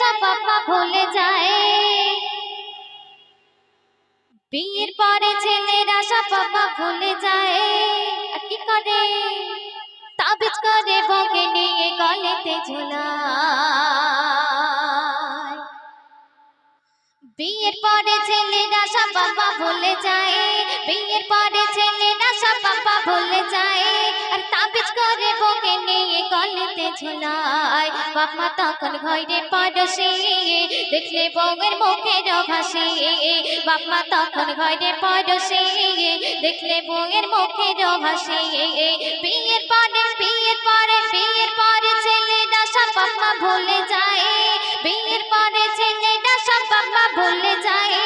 আশা বাবা ভুলে যায়। বিয়ের পরে ছেলের আশা বাবা ভুলে যায়। আর কি করে? তাবিজ করে বউকে নিয়ে গলেতে ঝোলায়। বিয়ের পরে ছেলের আশা বাবা ভুলে যায়। বিয়ের পরে ছেলের আশা বাবা ভুলে যায়। আর তাবিজ করে বউকে নিয়ে গলেতে ঝোলায়। বাপ মা তখন ঘরে পড়শি, দেখলে বউয়ের মুখের হাসি। বাপ মা তখন ঘরে পড়শি, দেখলে বউয়ের মুখের হাসি। বিয়ের পরে ছেলের আশা বাবা ভুলে যায়। বিয়ের পরে ছেলের আশা বাবা ভুলে যায়।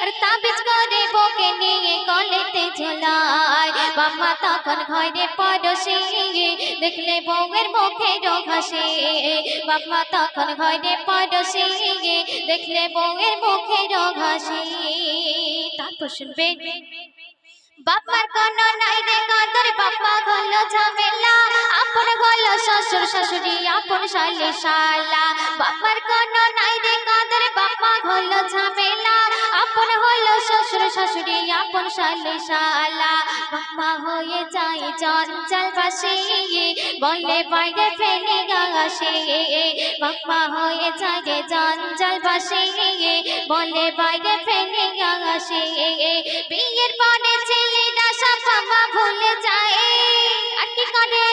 আর তাবিজ করে বউকে নিয়ে গলেতে ঝোলায়। বাপ মা তখন ঘরে পড়শি, দেখলে বউয়ের মুখের হাসি। বাপ মা তখন ঘরে পড়শি, দেখলে বউয়ের মুখের হাসি। তারপর শুনবেন, বাপার কোনো নাই রে কাদর, বাপা হলো ঝামেলা। আপন হলো শ্বশুর শাশুড়ি, আপন শালি শালা। বাপার কোনো নাই রে কাদর, বাপা হলো ঝামেলা। আপন হলো শ্বশুর শাশুড়ি, আপন শালি শালা। বাপা হয়ে যায় চঞ্চল বাসি, বলে বাইরে ফেলে আসে। বাপা হয়ে যায় চঞ্চল বাসি, বলে বাইরে ফেলে আসে। বিয়ের পরে ছেলের আশা বাবা ভুলে যায়। আর কি করে?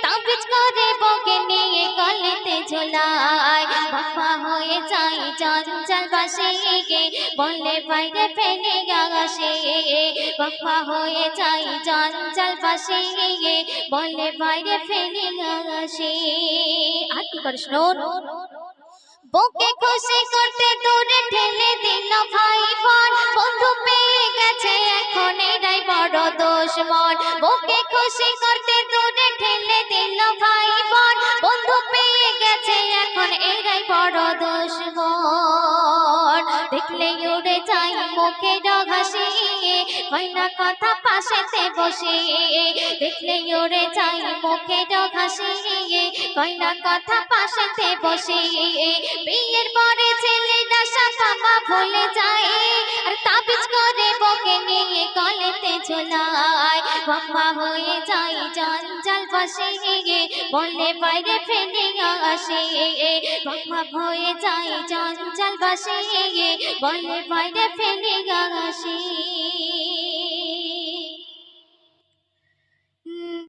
তাবিজ করে বউকে নিয়ে গলেতে ঝোলায়। বাবা হয়ে যায় চঞ্চল বাসি, বলে বাইরে ফেলে আসে। বাবা হয়ে যায় চঞ্চল বাসি, বলে বাইরে ফেলে আসে। আর কি করে শুনুন, বউকে খুশি করতে দূরে ঠেলে দিল ভাই বোন। বন্ধু পেয়ে গেছে এখন এরাই বড় দুশমন। বউকে খুশি করতে দূরে ঠেলে দিল ভাই বোন। বন্ধু পেয়ে গেছে এখন এরাই বড় দুশমন। দেখলে উড়ে যায় মুখের হাসি, হয় না কথা পাশেতে বসে। দেখলে উড়ে যায় মুখের হাসি, হয় না কথা পাশেতে বসে। বিয়ের পরে ছেলের আশা বাবা ভুলে যায়। আর তাবিজ করে বউকে নিয়ে গলেতে ঝোলায়। বাবা হয়ে যায় চঞ্চল বাসি, বলে বাইরে ফেলে আসে। বাবা হয়ে যায় চঞ্চল বাসি, বলে বাইরে ফেলে আসে।